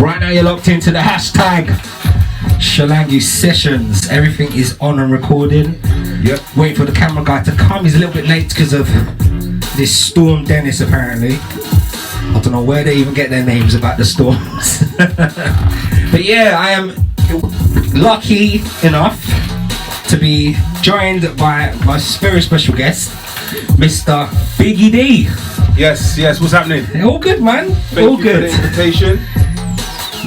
Right now you're locked into the hashtag SHILANGUSESSIONS. Everything is on and recording. Yep. Waiting for the camera guy to come. He's a little bit late because of this storm Dennis apparently. I don't know where they even get their names about the storms. But yeah, I am lucky enough to be joined by my very special guest, Mr. Biggie D. Yes, what's happening? All good, man. Thank all you good. for the invitation.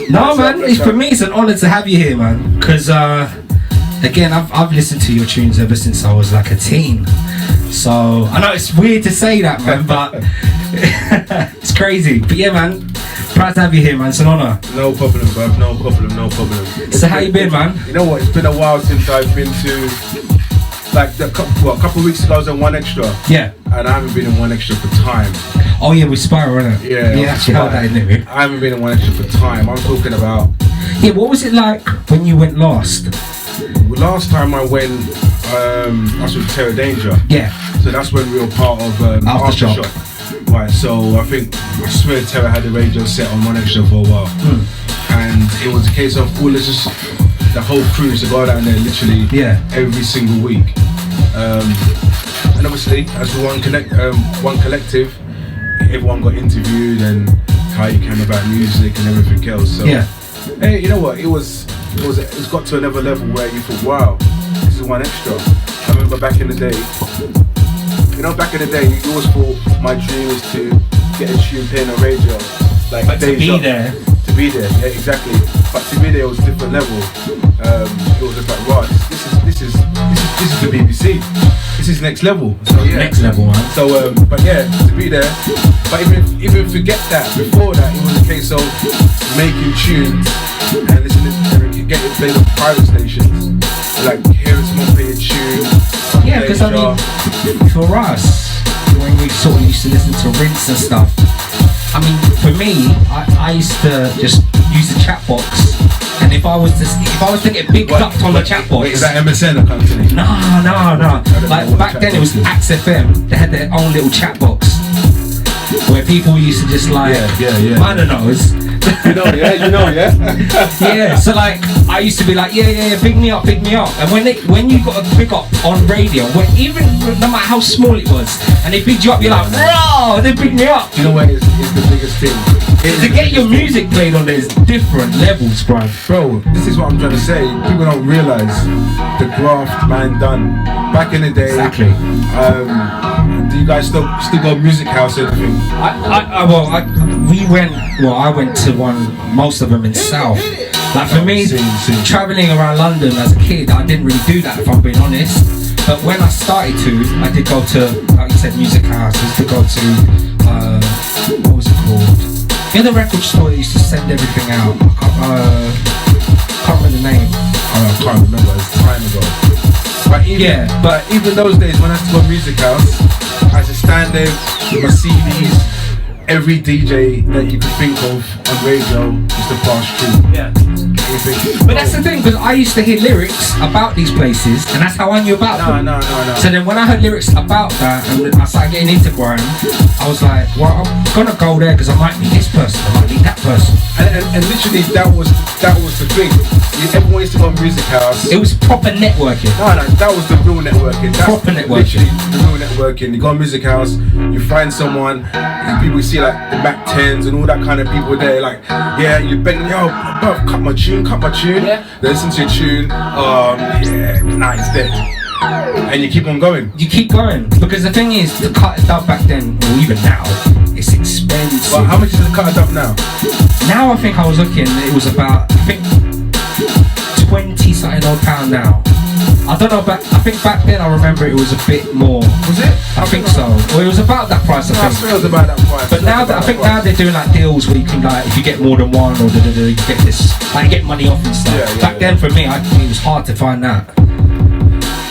No, man. For me, it's an honour to have you here, man. Because again, I've listened to your tunes ever since I was like a teen. So I know it's weird to say that, man, but it's crazy. But yeah, man. Proud to have you here, man. It's an honour. No problem, bruv. No problem. So how you been, man? You know what? It's been a while since I've been to, like, a couple of weeks ago I was on One Extra. Yeah. And I haven't been in One Extra for time. Oh yeah, with SPYRO, innit? Yeah. Yeah, actually heard that, didn't we? I haven't been in One Extra for time. I'm talking about... Yeah, what was it like when you went last? Last time I went, I was with Danjah. Yeah. So that's when we were part of Aftershock. Right, so I swear Terra had the radio set on One Extra for a while. And it was a case of the whole crew used to go down there literally every single week. And obviously, as one collective, everyone got interviewed and how you came about music and everything else. So hey, you know what? It's got to another level where you thought, wow, this is One Extra. I remember back in the day. You know, back in the day, you always thought my dream was to get a tune playing on radio. Like, but to be there. To be there, yeah, exactly. But to be there was a different level. It was just like, wow, this is the BBC. This is next level. So yeah. Next level, man. So but yeah, to be there. But even forget that. Before that, it was a case of making tunes and listening and getting played on private stations. Like hearing someone play a tune. Yeah, because I mean, for us, when we sort of used to listen to Rinse and stuff, I mean, for me, I used to just use the chat box, and if I was to get big ducked on the chat box. Wait, is that MSN or something? No. Like back then, it was Axe FM. They had their own little chat box where people used to just like, I don't know. You know, yeah. Yeah, so like I used to be like, yeah, pick me up. And when you got a pick up on radio, even no matter how small it was, and they picked you up, you're like, bro, they picked me up. You know what is the biggest thing? To get your music played on there's different levels, bro. Bro, this is what I'm trying to say. People don't realise the graft man done back in the day. Exactly. Do you guys still go music house or anything? I went to most of them in South. Like for me, travelling around London as a kid, I didn't really do that if I'm being honest. But when I started to, I did go to, like you said, music house. I used to go to, what was it called? In the record store, they used to send everything out. Can't remember the name. I can't remember, it's time ago. But even those days when I used to go music house, I used to stand there with my CDs. Every DJ that you could think of on radio used to pass through. Yeah. But that's the thing, because I used to hear lyrics about these places, and that's how I knew about them. No. So then when I heard lyrics about that, and I started getting into grime, I was like, well, I'm gonna go there because I might meet this person, I might meet that person. And literally that was the thing. Everyone used to go on music house. It was proper networking. No, that was the real networking. That's proper networking. The real networking. You go on music house, you find someone, people see like the Mac 10s and all that kind of people there, like, yeah, you beg, yo, bro, cut my tune. Yeah. They listen to your tune, nah, it's dead. And you keep on going. You keep going, because the thing is, to cut a dub back then, or even now, it's expensive. Well, how much is the cut a dub now? Now I think I was looking, it was about, I think, 20 something odd pound now. I don't know, but I think back then I remember it was a bit more. Was it? I think so. Well, it was about that price, I think. I swear it was about that price. But now now they're doing like deals where you can, like, if you get more than one, or you get this, like, you get money off and stuff. Back then for me, it was hard to find that.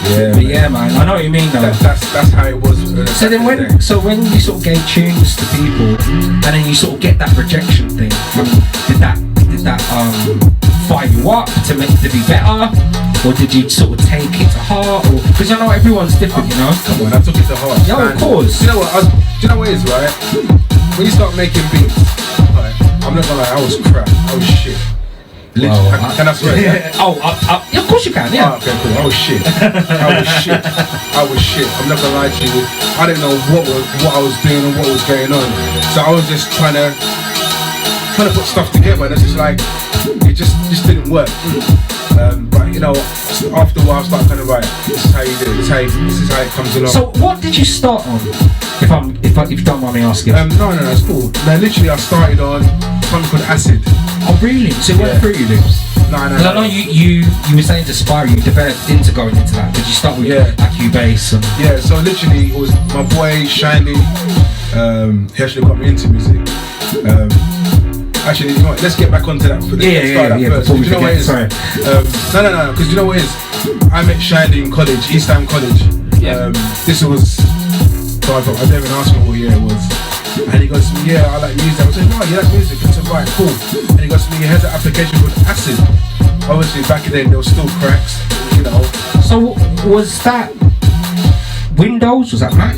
Yeah. But yeah, man, I know what you mean though. That's how it was. So then when you sort of gave tunes to people, and then you sort of get that rejection thing, did that fire you up to be better, or did you sort of take it to heart? Or because I know everyone's different, you know. Come on, I took it to heart. Yeah, of course. Do you know what? Do you know what it is, right? When you start making beats, right, I I'm not gonna lie, I was crap. I was shit. Literally, can I swear? Yeah, of course you can, yeah. Oh, okay, cool. I was shit. I was shit. I'm not gonna lie to you. I didn't know what I was doing and what was going on. So I was just trying to put stuff together, and it's just like it just didn't work. But you know, after a while, I started kind of right. This is how you do it. This is how it comes along. So what did you start on? If you don't mind me asking. No, it's cool. No, literally, I started on something called acid. Oh really? So it went through you, Loops? No. Because I know you were saying to SPYRO, you developed into going into that. Did you start with Cubase and? Yeah. So literally, it was my boy Shiny. He actually got me into music. Actually, you know what, let's get back onto that for the start first. Before we you know forget, what it is? No, because you know what it is? I met Shiny in college, East Ham College. This was, so I don't even ask him what year it was. And he goes to me, I like music. I was like, no, you like music? I said, right, cool. And he goes to me, here's an application called Acid. Obviously, back then, there were still cracks, you know. So, was that Windows? Was that Mac?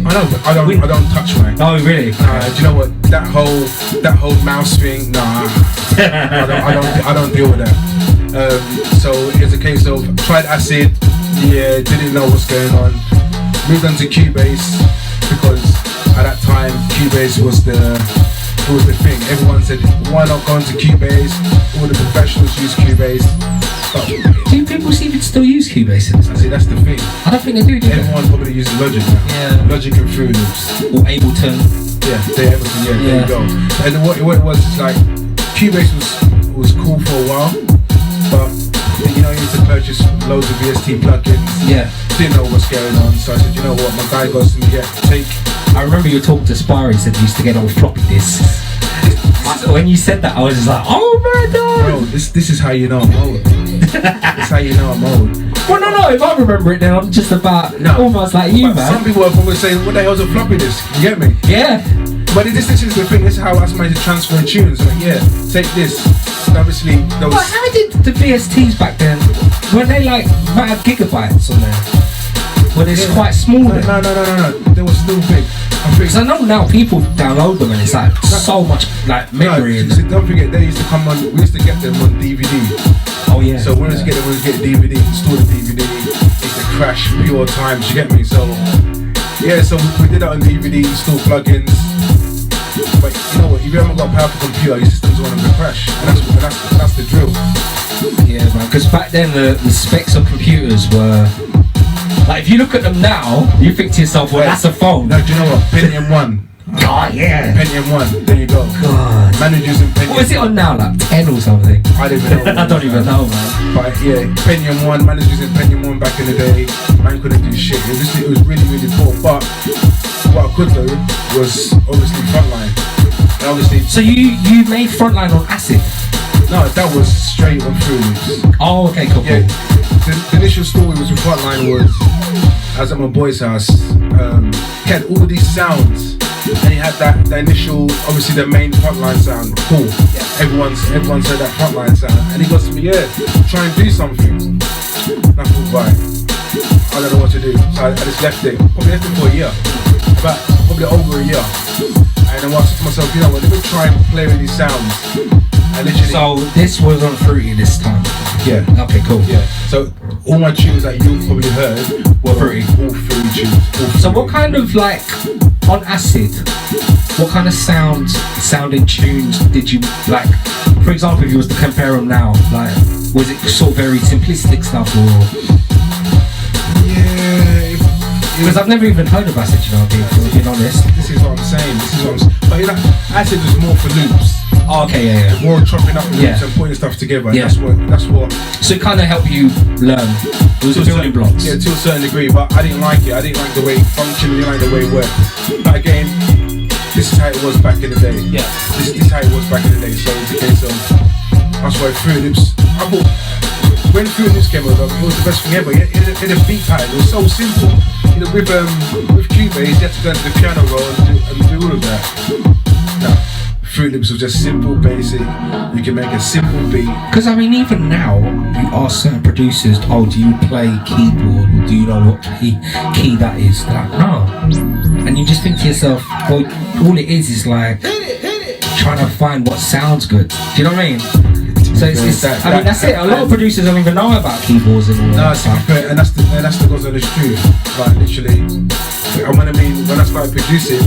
I know, but I don't touch Mac. Oh, really? Do you know what? That whole mouse thing, nah. I don't deal with that. So it's a case of tried Acid, didn't know what's going on. Moved on to Cubase because at that time Cubase was the thing. Everyone said, why not go into Cubase? All the professionals use Cubase. But do people even still use Cubase in this? I see, that's the thing. I don't think they do. Everyone probably uses Logic now. Yeah. Logic and Fruit Loops. Or Ableton. Yeah, Ableton. Yeah, there you go. And what it was is like Cubase was cool for a while, but you know, you need to purchase loads of VST plugins. Yeah. Didn't know what's going on, so I said, you know what? My guy goes to me, take. I remember you talking to SPYRO. He said you used to get on floppy disks. When you said that, I was just like, oh my god! Bro, this is how you know I'm old. It's how you know I'm old. Well, no, if I remember it, then I'm just about almost like you, man. Some people are probably saying, what the hell's a floppy disk? You get me? Yeah. But this is the thing. This is how I managed to transfer tunes. I'm like, take this. And obviously, those. But how did the VSTs back then? Were they like mad gigabytes on there? Were they quite small? No. They were still big. Because I know now people download them and it's like so much like memory. No, don't forget they used to come on. We used to get them on DVD. Oh yeah. So when we used to get them, we used to get DVD, install the DVD. It used to crash pure times. You get me? So so we did that on DVD, install plugins. But you know what? If you haven't got a powerful computer, your system's going to crash, and that's the drill. Yeah, man. Because back then the specs of computers were. Like if you look at them now, you think to yourself, well, that's a phone. No, do you know what? Pentium 1. God, yeah. Pentium 1. There you go. God. Managers in Pentium. What is it on now? Like 10 or something? I don't even know. I don't even know, man. But yeah, Pentium 1. Managers in Pentium 1 back in the day. Man couldn't do shit. It was really, really poor. But what I could do was obviously Frontline. And obviously. So you made Frontline on Acid? No, that was straight on Fruit Loops. Oh, okay, cool. Yeah. The initial story was with Frontline was I was at my boy's house. He had all these sounds, and he had that initial, obviously the main Frontline sound. Cool. Yeah. Everyone's heard that Frontline sound, and he goes to me, try and do something. And I thought, right, I don't know what to do, so I just left it. Probably left it for a year, probably over a year. And then I said to myself, you know what? Let me try and play with these sounds. So this was on Fruity this time? Yeah. Okay, cool. Yeah. So all my tunes that you've probably heard were Fruity. All Fruity tunes. So what kind of like, on Acid, what kind of sounding tunes did you like? For example, if you was to compare them now, like, was it sort of very simplistic stuff or? Yeah. Because I've never even heard of Acid, you know, being honest. This is what I'm saying. But you know, Acid was more for loops. Oh, okay, yeah. More chopping up loops and putting stuff together. Yeah. That's what. So it kind of helped you learn. It was building blocks. Yeah, to a certain degree. But I didn't like it. I didn't like the way it functioned. I didn't like the way it worked. But again, this is how it was back in the day. Yeah. This is how it was back in the day. So it's a case of that's why Fruit Loops. I thought when Fruit Loops came over, it was the best thing ever. In a beat pattern, it was so simple. You know, with Cubase, you had to go to the piano roll and do all of that. No. Fruit Loops was just simple, basic. You can make a simple beat. Because I mean, even now, you ask certain producers, "Oh, do you play keyboard? Or do you know what key that is?" They're like, no. And you just think to yourself, well, all it is like trying to find what sounds good. Do you know what I mean? So I mean that's it. A lot of producers don't even know about keyboards and all that stuff. And that's the God's honest truth. Like literally, when I started producing,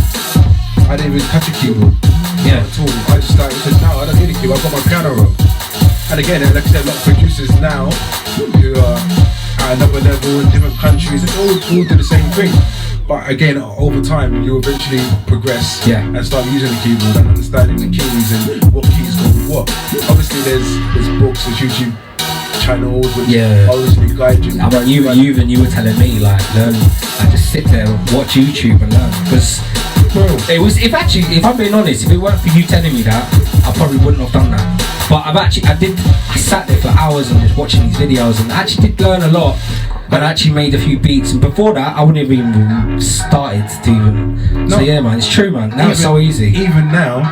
I didn't even touch a keyboard. Yeah. At all. I just started to no, I don't need a keyboard. I've got my piano roll. And again, like I said, a lot of producers now who are at another level in different countries, they all do the same thing. But again, over time, you eventually progress and start using the keyboard and understanding the keys and what keys go with what. Obviously, there's books, there's YouTube channels which obviously guide you. How about you were telling me like learn, like just sit there, watch YouTube and learn, because it was, if I'm being honest, if it weren't for you telling me that, I probably wouldn't have done that. But I sat there for hours and just watching these videos and actually did learn a lot. And I actually made a few beats, and before that I wouldn't have even started to even. So yeah, man, it's true, man. Now it's so easy. Even now,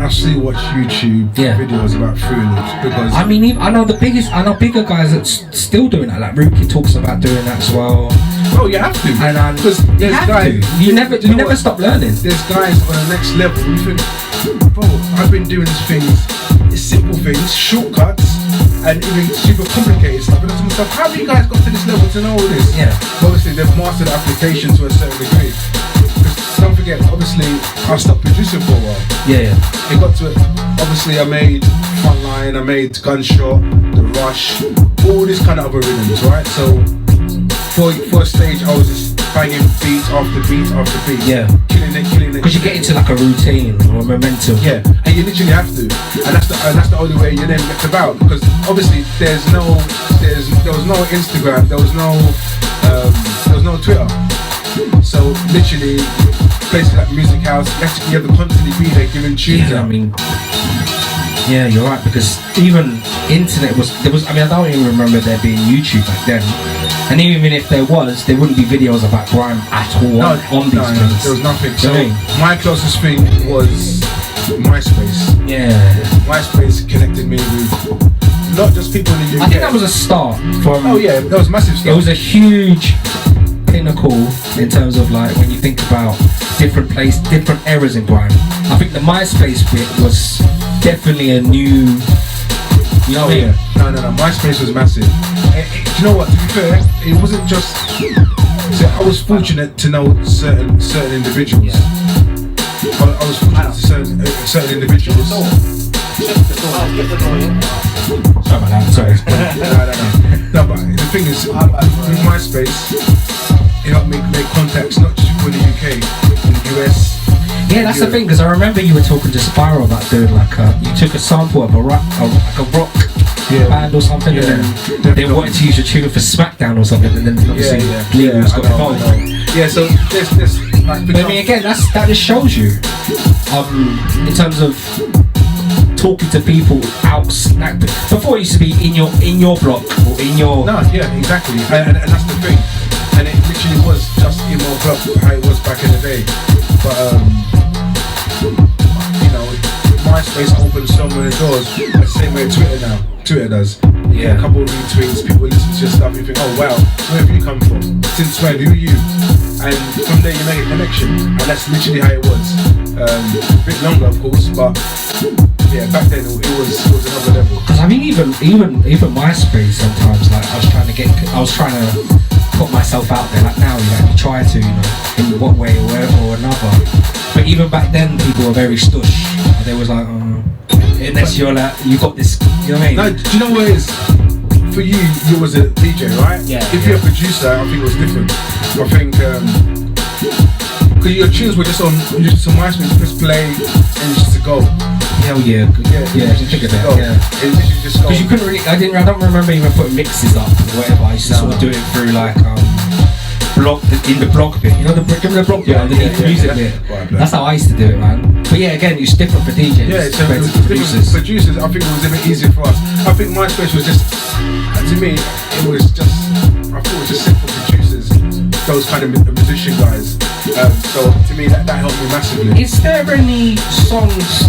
I still watch YouTube videos about freelance because I mean, I know bigger guys that's still doing that. Like Rookie talks about doing that as well. Oh, you have to, and because you have to. You never stop learning. There's guys on the next level. You think, bro, I've been doing these things. It's simple things, shortcuts, and even super complicated stuff. And some stuff. How have you guys got to this level to know all this? Yeah. Obviously, they've mastered the application to a certain degree. Because don't forget, obviously, I stopped producing for a while. Yeah. It got to it. Obviously, I made Frontline, I made Gunshot, The Rush, all these kind of other rhythms, right? So for a stage, I was just banging beat after beat after beat. Yeah. Killing it. Because you get into like a routine or a momentum. Yeah, and you literally have to, and that's the only way you then get about. Because obviously there was no Instagram, there was no Twitter. So literally, places like Music House, you have to constantly be there giving tunes out. I mean, yeah, you're right, because even internet I don't even remember there being YouTube back then. And even if there wouldn't be videos about grime at all on these things. There was nothing. So my closest thing was MySpace. Yeah. MySpace connected me with not just people in the UK. I think that was a start from... Oh yeah, that was massive start. It was a huge pinnacle in terms of like when you think about different eras in grime. I think the MySpace bit was definitely a new... You know what I mean? No. MySpace was massive. Do you know what? To be fair, it wasn't just. So I was fortunate to know certain individuals. Yeah. I was fortunate to certain individuals. Sorry about that. Sorry. No, but the thing is, with MySpace, it helped me make contacts not just in the UK, in the US. Yeah, that's the thing, because I remember you were talking to SPYRO about doing you took a sample of a rock band or something, and then they wanted to use your tune for SmackDown or something, and then obviously Legals got involved. Yeah, so there's like, but I mean, again, that just shows you, in terms of talking to people outside. Before it used to be in your block or in your. No, yeah, exactly, and that's the thing, and it literally was just in my block how it was back in the day, but you know, MySpace opened so many doors. The same way Twitter does. You get a couple of retweets, people listen to your stuff, you think, oh wow, where have you come from? Since when? Who are you? And from there you make a connection, and that's literally how it was. A bit longer, of course, but yeah, back then it was another level. Because I mean, even MySpace sometimes, like I was trying to put myself out there. Like now, you try to, in what way or another. But even back then, people were very stush. They was like, unless you're like, you got this, you know what I mean? No, do you know what it is? For you was a DJ, right? Yeah. If you're a producer, I think it was different. I think, because your tunes were just on MySpace, just play and just to go. Hell yeah. Yeah, just think of that. Yeah. Because you couldn't really, I don't remember even putting mixes up or whatever. I used to sort of do it through like, in the blog bit, the blog bit underneath the music bit. That's how I used to do it, man. But yeah, again, it's different for DJs. Yeah, so producers. Producers, I think it was a bit easier for us. I think MySpace was just, to me, I thought it was just simple producers, those kind of musician guys. So to me, that helped me massively. Is there any songs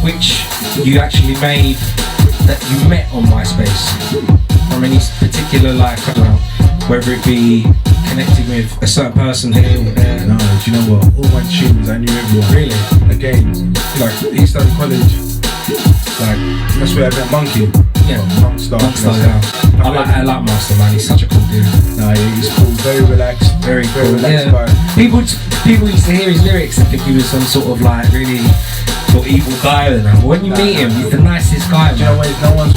which you actually made that you met on MySpace? From any particular, like, I don't know, whether it be connecting with a certain person here or there? No, you know what? All my tunes, I knew everyone. Really? Again, like East London College, like that's where I met Monkey. Yeah. MONKSTAR. Yeah. I like MONKSTAR, man. He's such a cool dude. Nah, he's cool. Very relaxed. Very relaxed guy. People used to hear his lyrics and think he was some sort of like really sort of evil guy. But when you meet him, he's the nicest guy. Do you know what?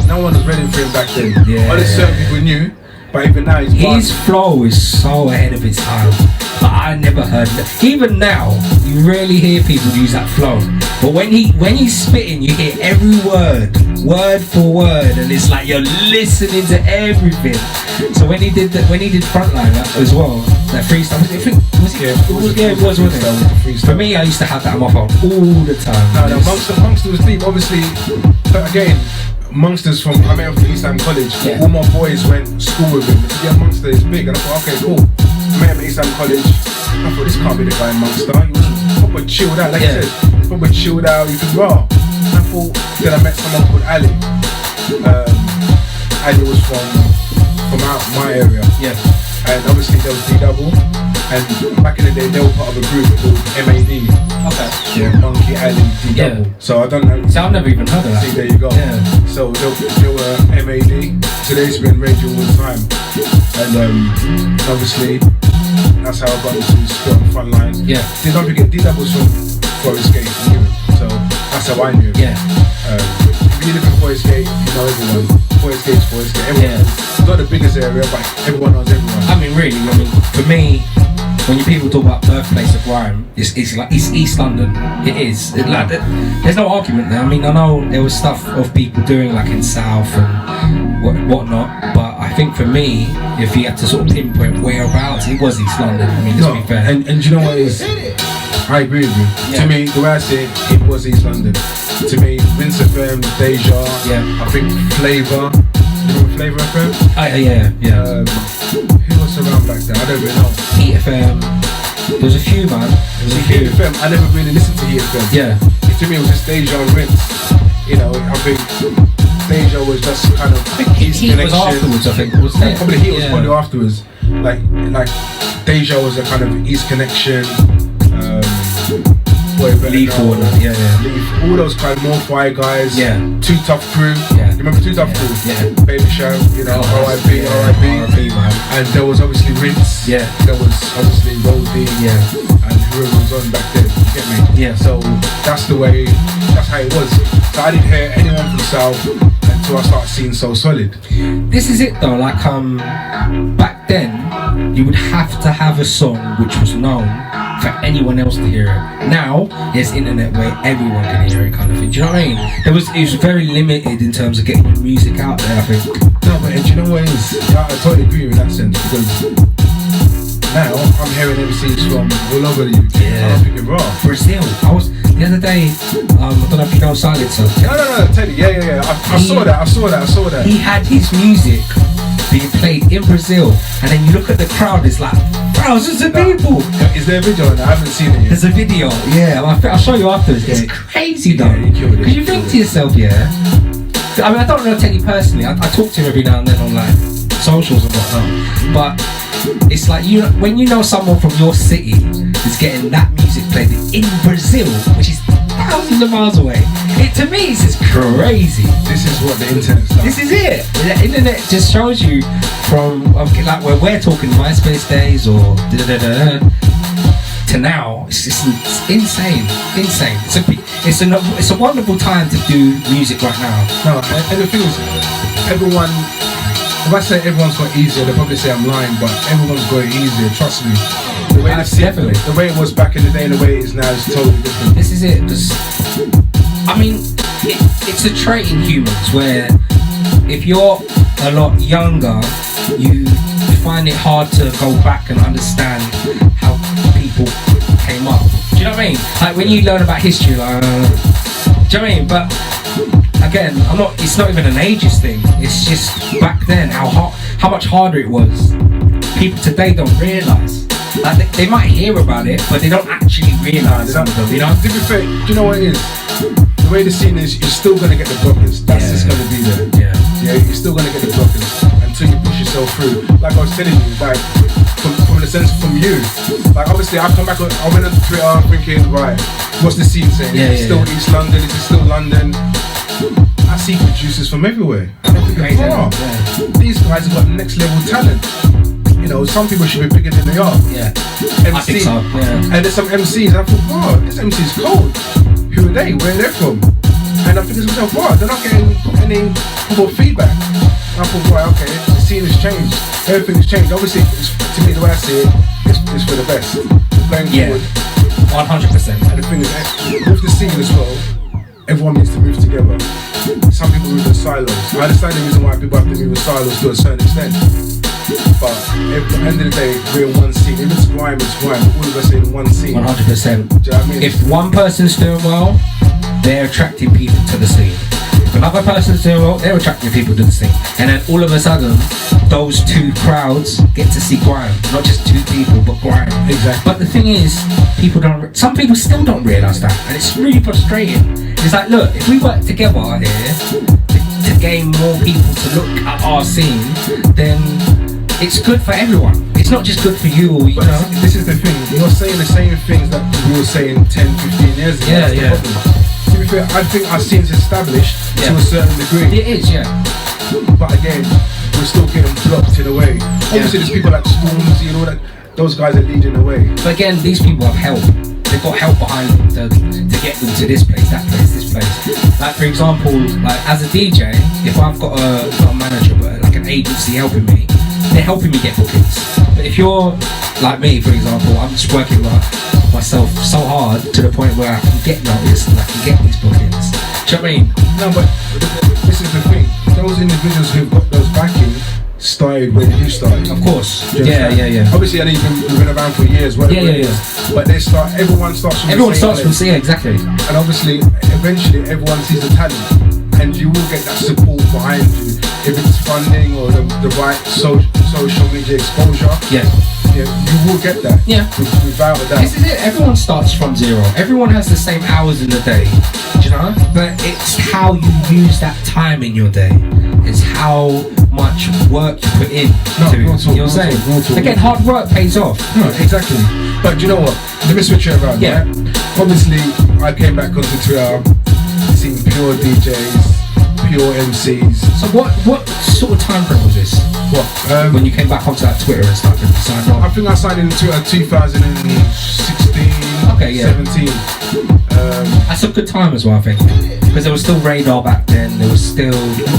No one was ready for him back then. Yeah. Only certain people knew. But even now, his flow is so ahead of its time. But I never heard that. Even now, you rarely hear people use that flow. But when he's spitting, you hear every word for word, and it's like you're listening to everything. So when he did Frontline as well, that freestyle, it was, wasn't it? For me, I used to have that on my phone all the time. No, MONKSTAR was deep, obviously. But again, MONKSTAR's from, I met him from East London College. Yeah. All my boys went to school with him. Yeah, MONKSTAR is big. And I thought, okay, cool. I met him at East London College. I thought, this can't be the guy in MONKSTAR. He was proper chilled out, like you said. Proper chilled out, you could raw. I thought, then I met someone called Ali. Ali was from out my area. Yeah. And obviously there was D-Double. And back in the day, they were part of a group called MAD. Okay. Yeah, Monkey, Ali, D-Double. Yeah. So I don't know. So I've never even heard of that. See, there you go. Yeah. So they were MAD. So they used to be in radio all the time. And obviously, that's how I got into sport on Frontline. Yeah. Don't forget, D-Double was from Forest Gate, so that's how I knew him. Yeah. If you live in Forest Gate, you know everyone. Forest Gate's Forest Gate. Everyone. It's not the biggest area, but everyone knows everyone. I mean, really, for me, when people talk about birthplace of grime, it's East London. It is. There's no argument there. I mean, I know there was stuff of people doing like in South and whatnot, but I think for me, if you had to sort of pinpoint whereabouts, it was East London. I mean, let's be fair. And you know what it is? I agree with you. Yeah. To me, the way I see it was East London. To me, Vince FM, Danjah, I think Flavour. You remember Flavour FM? Yeah. Who was around back then? I don't really know. Heat FM. There was a few, man. Heat FM. I never really listened to Heat FM. Yeah. To me, it was just Danjah and Vince. You know, I think Danjah was just kind of. I think Heat was afterwards. I think was there. Probably Heat was probably afterwards. Like Danjah was a kind of East Connection. Leaf Order, Leaf, all those kind of more fire guys. Yeah. Too Tough Crew. Yeah. You remember Too Tough Crew? Yeah. Baby Show, you know, R.I.P. man. And there was obviously Rinse. Yeah. There was obviously Roldie. Yeah. And whoever was on back then. You get me? Yeah. So that's how it was. So I didn't hear anyone from South until I started seeing So Solid. This is it though. Like back then, you would have to have a song which was known for anyone else to hear it. Now there's internet where everyone can hear it, kind of thing. Do you know what I mean? It was very limited in terms of getting your music out there, I think. No, but do you know what it is? I totally agree with that sense, because now I'm hearing MCs from all over the UK. Yeah. I'm thinking, raw. Brazil. I was the other day. I don't know if you know Silencer. No, Teddy. Yeah. I saw that. He had his music being played in Brazil, and then you look at the crowd, it's like thousands of people. Is there a video on that? I haven't seen it yet. There's a video, I'll show you afterwards. It's crazy though, because you think to yourself, I mean, I don't know Teddy personally. I talk to him every now and then on like socials and whatnot, but it's like when you know someone from your city is getting that music played in Brazil, which is thousands of miles away. To me, it's just crazy. This is what the internet's done. This is it. The internet just shows you from like where we're talking MySpace days or to now. It's insane. It's a wonderful time to do music right now. No, and the thing is, everyone. If I say everyone's got easier, they'll probably say I'm lying, but everyone's got it easier. Trust me. Definitely. The way it was back in the day and the way it is now is totally different. This is it, because I mean, it's a trait in humans where if you're a lot younger, you find it hard to go back and understand how people came up. Do you know what I mean? Like when you learn about history, like, do you know what I mean? But again, it's not even an ageist thing. It's just back then how much harder it was. People today don't realise. Like they might hear about it, but they don't actually realise some of them, you know? To be fair, do you know what it is? The way the scene is, you're still gonna get the blockers. That's just gonna be there. Yeah, you're still gonna get the blockers until you push yourself through. Like I was telling you, like from the sense from you. Like obviously I come back on, I went on Twitter thinking, right, what's the scene saying? Is it still East London? Is it still London? I see producers from everywhere. And I'm thinking, these guys have got next level talent. You know, some people should be bigger than they are. Yeah. MC. I think so, yeah. And there's some MCs, and I thought, wow, this MC's cold. Who are they? Where are they from? And I'm thinking to myself, wow, they're not getting any proper feedback. And I thought, right, okay, the scene has changed. Everything has changed. Obviously, to me, the way I see it, it's for the best. Going forward. 100%. And the thing is, with the scene as well, everyone needs to move together. Some people move in silos. I understand the reason why people have to move in silos to a certain extent. But at the end of the day, we're in one scene. If it's grime, it's grime. All of us are in one scene. 100%. Do you know what I mean? If one person's doing well, they're attracting people to the scene. If another person's doing well, they're attracting people to the scene. And then all of a sudden, those two crowds get to see grime. Not just two people, but grime. Exactly. But the thing is, some people still don't realise that. And it's really frustrating. It's like, look, if we work together here to gain more people to look at our scene, then it's good for everyone. It's not just good for you, you know. This is the thing. You're saying the same things that we were saying 10, 15 years ago. That's the problem. To be fair, I think our scene's established to a certain degree. It is, yeah. But again, we're still getting blocked in a way. Obviously, there's people like Stormzy and all that. Those guys are leading the way. But again, these people have help. They've got help behind them to get them to this place, that place, this place. Like for example, like as a DJ, if I've got a manager, but like an agency helping me, they're helping me get bookings. But if you're like me, for example, I'm just working myself so hard to the point where I can get noticed and I can get these bookings. Do you know what I mean? No, but this is the thing. Those individuals who've got those backing started when you started. Of course. Yeah. Obviously, I know you've been around for years. Whatever it is. But everyone starts from the same place. Exactly. And obviously, eventually, everyone sees the talent. And you will get that support behind you. If it's funding or the right social media exposure. Yeah, you will get that. Yeah. Without a doubt. This is it. Everyone starts from zero. Everyone has the same hours in the day. Do you know? But it's how you use that time in your day. It's how much work you put in to it. You're saying? Again, hard work pays off. No, exactly. But do you know what? Let me switch it around. Yeah. Right? Obviously, I came back onto Twitter, seeing pure DJs, pure MCs. So what sort of time frame was this? What? When you came back onto that Twitter and stuff and signed on? I think I signed in Twitter 2016, 17. That's a good time as well, I think. Because there was still Radar back then. There was still...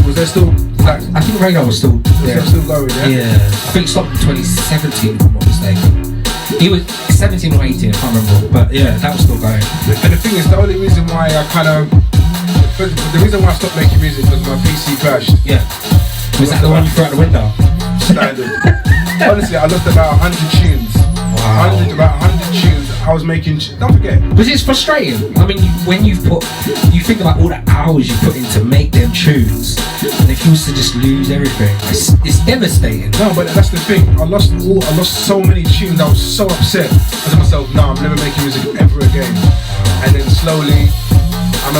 Was there still... I think Radar was still there. Was still going, yeah? Yeah. I think it stopped in 2017, if I'm not mistaken. He was 17 or 18, I can't remember. But yeah, that was still going. And the thing is, the only reason why I kind of... The reason why I stopped making music was my PC crashed. Yeah. Was that the one you threw out the window? Standard. Honestly, I lost about 100 tunes. Wow. About 100 tunes. I was making. Don't forget. Because it's frustrating. I mean, when you think about all the hours you put in to make them tunes, and if you was to just lose everything, it's devastating. No, but that's the thing. I lost so many tunes. I was so upset. I said to myself, no, I'm never making music ever again. And then slowly, I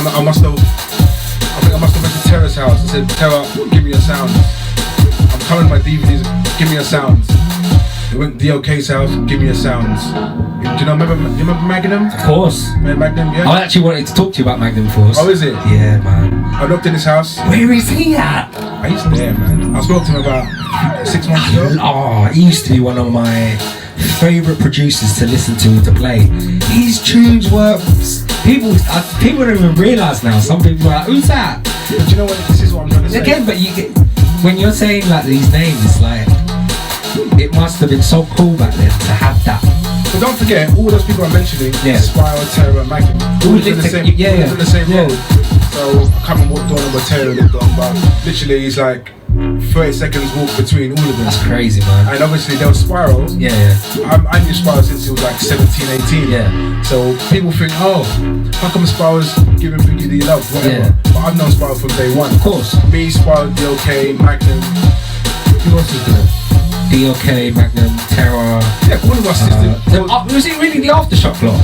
think I must have went to Terra's house and said, Terra, give me your sounds. I'm coming with my DVDs, give me your sounds. They went to DOK's house, give me your sounds. Do you remember Magnum? Of course. Magnum, yeah? I actually wanted to talk to you about Magnum Force. Oh, is it? Yeah, man. I looked in his house. Where is he at? He's there, man. I spoke to him about 6 months ago. Oh, he used to be one of my favourite producers to listen to play. His tunes were... People don't even realise now. Some people are like, who's that? But you know what? This is what I'm trying to say. Again, but when you're saying like these names, it's like it must have been so cool back then to have that. But don't forget, all those people I'm mentioning, SPYRO, Terra, Magnum, all lived in the same road. So I can't remember what door number Terra lived on, but literally it's like 30 seconds walk between all of them. That's crazy, man. And obviously there was SPYRO. I knew SPYRO since he was like 17, 18. Yeah. So people think, oh, how come SPYRO's giving Biggie the love, whatever. But I've known SPYRO from day one. Of course. Me, SPYRO, DOK, Magnum. Who else is there? DOK, Magnum, Terra. Yeah, all of us sisters. Was it really the Aftershock lot?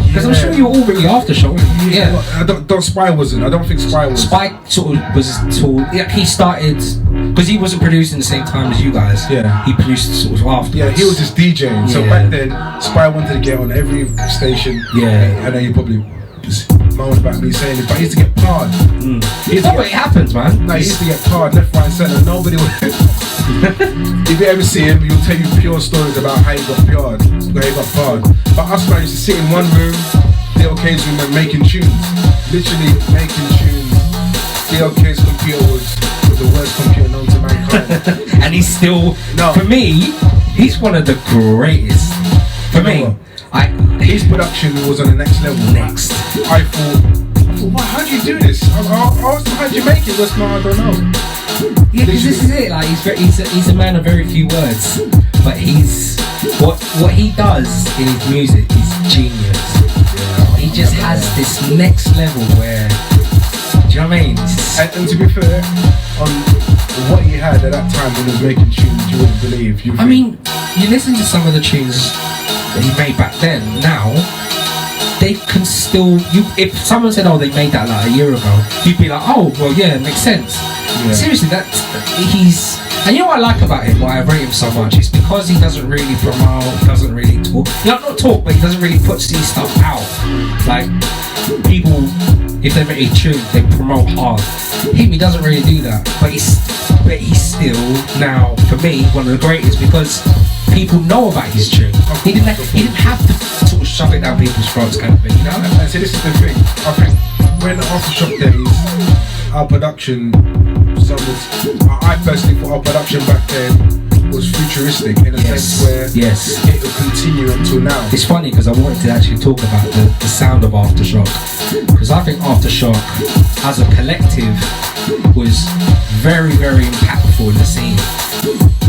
Because I'm sure you were all really Aftershock. Yeah. Spy wasn't. I don't think Spy was. Spy sort of was he started because he wasn't producing the same time as you guys. Yeah. He produced sort of after. Yeah, he was just DJing. So back then, SPYRO wanted to get on every station. Yeah. I know you probably moaned about me saying this, but he used to get parred. But it happens, man. No, he used to get parred left, right, and centre. Nobody would. If you ever see him, he'll tell you pure stories about how he got parred, where he got parred. But us man used to sit in one room, DLK's room, and making tunes. Literally making tunes. DLK's computer was the worst computer known to mankind. And he's still, for me, he's one of the greatest. For me, his production was on the next level. I thought, wow, how do you do this? I asked him, how do you make it? What's I don't know. Yeah, because this is it. Like he's a man of very few words, but he's what he does in his music is genius. Yeah, he just has this next level where, do you know what I mean? And to be fair, on what he had at that time when he was making tunes, you wouldn't believe. I mean, you listen to some of the tunes that he made back then. Now they can still. If someone said, "Oh, they made that like a year ago," you'd be like, "Oh, well, yeah, it makes sense." Yeah. Seriously, and you know what I like about him, why I rate him so much, is because he doesn't really promote, doesn't really talk. Not talk, but he doesn't really put his stuff out. Like people, if they make a tune, they promote hard. He doesn't really do that, but he's still now for me one of the greatest because people know about his tune. He didn't have to sort of shove it down people's throats, kind of thing, you know. And so this is the thing. I think when the Aftershock days, our production. I personally thought our production back then was futuristic in a sense where it will continue until now. It's funny because I wanted to actually talk about the sound of Aftershock, because I think Aftershock as a collective was very, very impactful in the scene.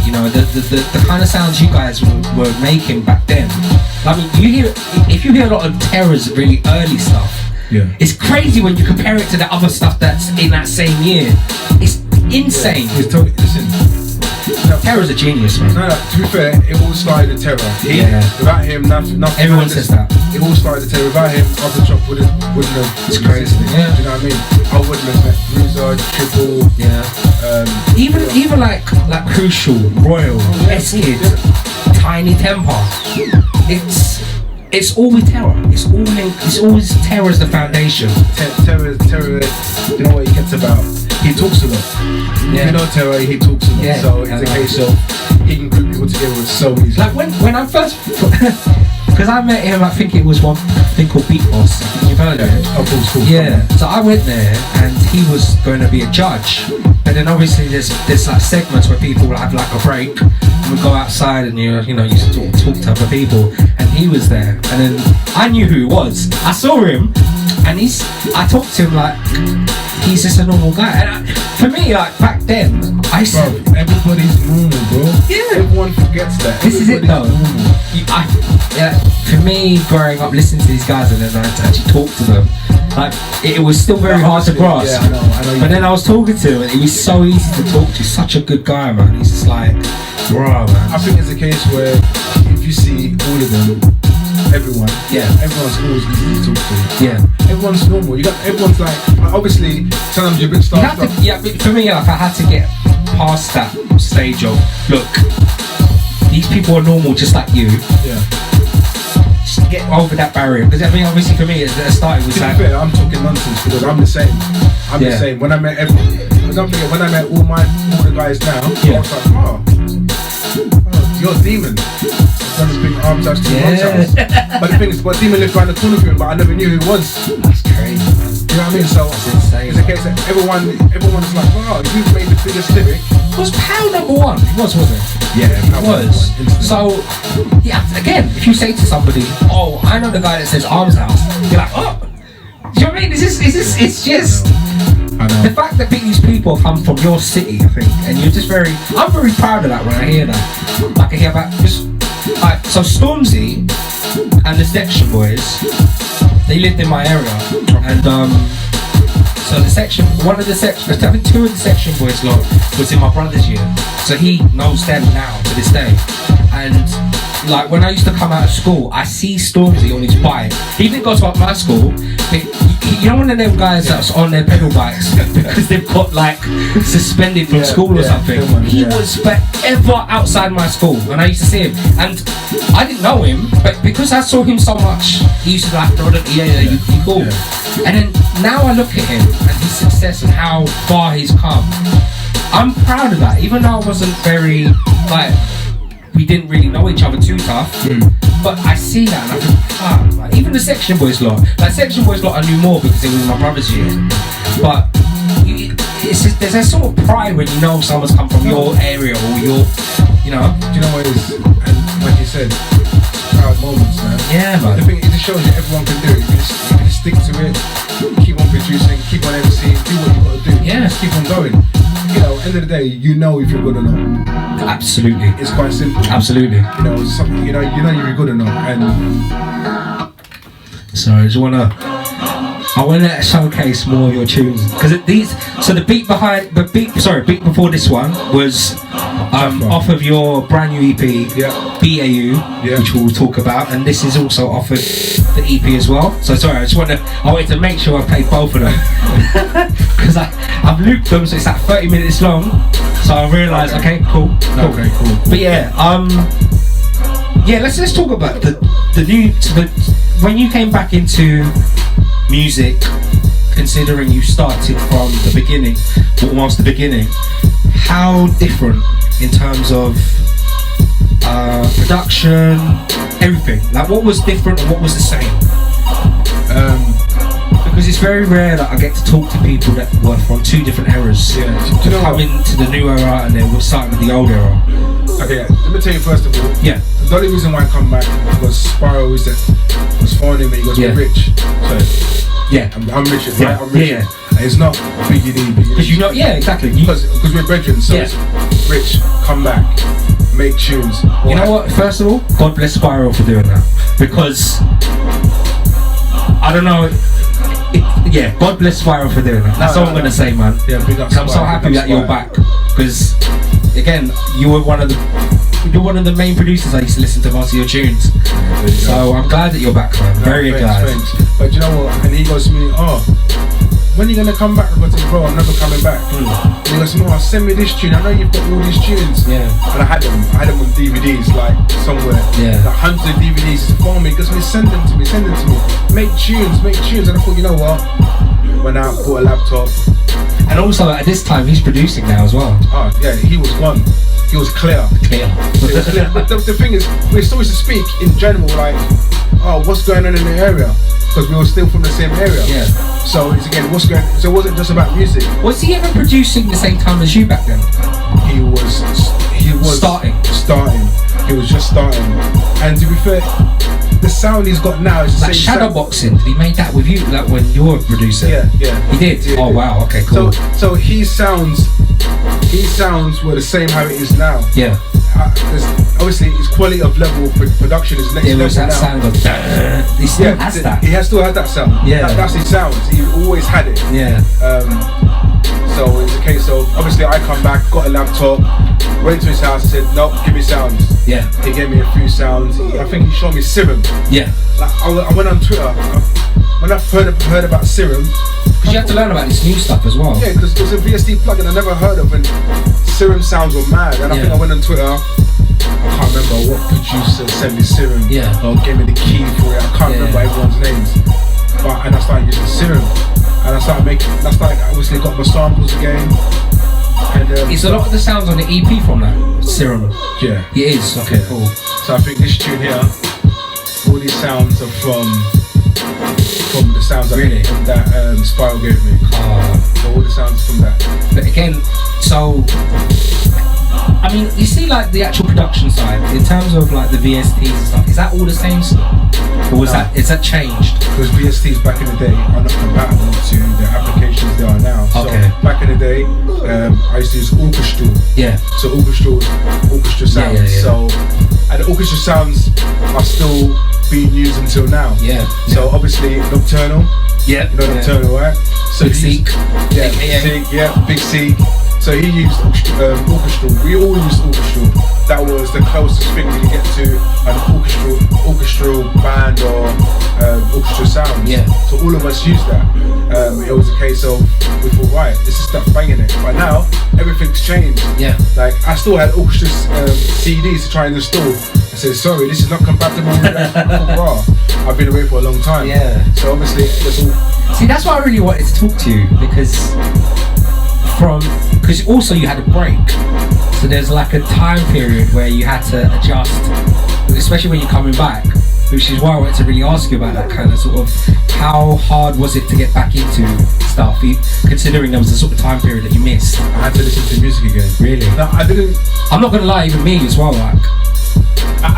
You know, the kind of sounds you guys were making back then. I mean, if you hear a lot of Terror's really early stuff, it's crazy when you compare it to the other stuff that's in that same year. It's insane. Listen, Terror's a genius, man. No, to be fair, it all started with Terror. Without him, nothing. Everyone says that. It all started with Terror. Without him, Aftershock wouldn't have. It's crazy. Yeah. Do you know what I mean? I wouldn't have met Bruiser, Triple. Yeah. Even like Crucial, Royal, S-Kid, Tiny Temper. It's all with Terror. It's always Terror as the foundation. Terror. You know what he gets about? He talks a lot. You know Terror, he talks a lot. So it's a case of he can group people together with so easy. Like when I first, because I met him, I think it was one thing called Beat Boss. I think you've heard of it. Of course. Yeah. So I went there, and he was going to be a judge. But then obviously there's like segments where people will have like a break and we go outside and you used to talk to other people, and he was there, and then I knew who he was. I saw him, and I talked to him like he's just a normal guy. And for me, like back then, everybody's normal, bro. Yeah. Everyone forgets that. This is it though. For me, growing up listening to these guys and then I had to actually talk to them, like it was still very hard to grasp. Yeah, I know. But then I was talking to him and he was so easy to talk to. Such a good guy, man. He's just like, bro, man. I think it's a case where if you see all of them, everyone's always easy to talk to. Yeah. Everyone's normal. Everyone's like, obviously, sometimes you're a bit starved. But for me, like I had to get past that stage of, look, these people are normal just like you. Yeah. Just get over that barrier. Because I mean, obviously for me, at the start it was like, fair, I'm talking nonsense because I'm the same. I'm the same. When I met don't forget, when I met all the guys now, I was like, oh, you're a demon. I've done this big arms out to your house. But the thing is, Demon lived around the corner from him, but I never knew who he was. That's crazy, man. You know what I mean? So it's a case that everyone's like, wow, you've made the biggest lyric. It was pound number one. It wasn't it? Yeah, it was. So, again, if you say to somebody, oh, I know the guy that says Arms House, you're like, oh. Do you know what I mean? It's just I know. The fact that these people come from your city, I think, and you're just I'm very proud of that when I hear that. Like I hear about just, so Stormzy and the Section Boys, they lived in my area, and so one of the section, I think two of the Section Boys lot was in my brother's year, so he knows them now to this day, and like when I used to come out of school, I see Stormzy on his bike. He didn't go to my school. You know, one of them guys that's on their pedal bikes because they've got like suspended from school or something. He was forever outside my school, and I used to see him. And I didn't know him, but because I saw him so much, he used to like, you cool. And then now I look at him and his success and how far he's come. I'm proud of that, even though I wasn't very like. We didn't really know each other too tough, but I see that and I think, like, even the Section Boys lot, like Section Boys lot I knew more because it was my brother's year, but it's just, there's a sort of pride when you know someone's come from your area or your, you know. Do you know what it is? And like you said, proud moments, man. Yeah, man. The thing, it just shows you everyone can do it. You can stick to it, keep on producing, keep on MCing, do what you got to do. Yeah. Just keep on going. You know, end of the day, you know if you're good or not. Absolutely. It's quite simple. Absolutely. You know, something. You know you're good or not. And so I wanna showcase more of your tunes because these. So the beat before this one was off of your brand new EP, BAU, which we'll talk about, and this is also off of the EP as well. So sorry, I wanted to make sure I played both of them because I've looped them, so it's like 30 minutes long. So I realised, okay, cool. But let's talk about the new. When you came back into music, considering you started from the beginning, almost the beginning, how different in terms of production, everything? Like, what was different and what was the same? Because it's very rare that I get to talk to people that were from two different eras. Yeah. Do you know come into the new era and then we're starting with the old era. Okay, let me tell you first of all. Yeah. The only reason why I come back was SPYRO was phoning me. He goes, "We're rich." So yeah, I'm Richard, right? I'm Richard. Yeah. It's not BGD. Because you know, yeah, exactly. Because we're brethren, so it's Rich, come back, make tunes. You know what? First of all, God bless SPYRO for doing that. Because I don't know. God bless SPYRO for doing that. That's all I'm gonna say, man. Yeah, big up. I'm so happy that you're back. Because again, you're one of the main producers I used to listen to most of your tunes. So I'm glad that you're back, man. Very glad. Thanks. But you know what? And he goes to me, when are you gonna come back? I go to him, bro, I'm never coming back. And he goes, no, send me this tune. I know you've got all these tunes. Yeah. And I had them on DVDs, like somewhere. Yeah. Like hundreds of DVDs for me. He goes, send them to me. Make tunes. And I thought, you know what? Went out, bought a laptop. And also at this time he's producing now as well. Oh yeah, he was gone. He was clear. But the thing is, we still used to speak in general, like, what's going on in the area? Because we were still from the same area. Yeah. So it's again, what's going? So it wasn't just about music. Was he ever producing the same time as you back then? He was starting. He was just starting. And to be fair, the sound he's got now is the like same Shadowboxing. Did he make that with you? Like when you were a producer? Yeah. He did. Yeah, oh wow. Okay, cool. So his sounds were the same how it is now. Yeah. Obviously, his quality of level of production is next level that now. Sound of he still has that. He still had that sound. Yeah. That's his sound. He always had it. Yeah. So it's a case of, obviously I come back, got a laptop, went to his house and said, nope, give me sounds. Yeah. He gave me a few sounds. I think he showed me Serum. Yeah. Like I went on Twitter, when I heard about Serum. Because you have to learn about this new stuff as well. Yeah, because it was a VST plugin I never heard of, and Serum sounds were mad. And I think I went on Twitter, I can't remember what producer sent me Serum. Yeah. Or gave me the key for it. I can't remember everyone's names. And I started using Serum. And I started obviously got my samples again. And it's a lot of the sounds on the EP from that Serum. Yeah. It is. Okay, cool. So I think this tune here, all these sounds are from the sounds that SPYRO gave me. So all the sounds from that. But again, so I mean, you see, like the actual production side in terms of like the VSTs and stuff. Is that all the same stuff, or is that changed? Because VSTs back in the day are not compatible to the applications they are now. Okay. So back in the day, I used to use orchestral. Yeah. So orchestra sounds. Yeah. So and the orchestra sounds are still being used until now. Yeah. So obviously Nocturnal. Yeah. You know Nocturnal, right? So Big Seek. Yeah, Big Seek. So he used orchestral. We all used orchestral. That was the closest thing we could get to an orchestral band or orchestral sound. Yeah. So all of us used that. It was a case of we thought, right, this is stuff banging it. But now everything's changed. Yeah. Like I still had orchestra CDs to try and install. I said, sorry, this is not compatible with that. Raw. I've been away for a long time. Yeah. So obviously it's all. See, that's why I really wanted to talk to you, because also you had a break. So there's like a time period where you had to adjust, especially when you're coming back, which is why I wanted to really ask you about that kind of sort of, how hard was it to get back into stuff, considering there was a sort of time period that you missed? I had to listen to music again. Really? No, I didn't. I'm not gonna lie, even me as well, like,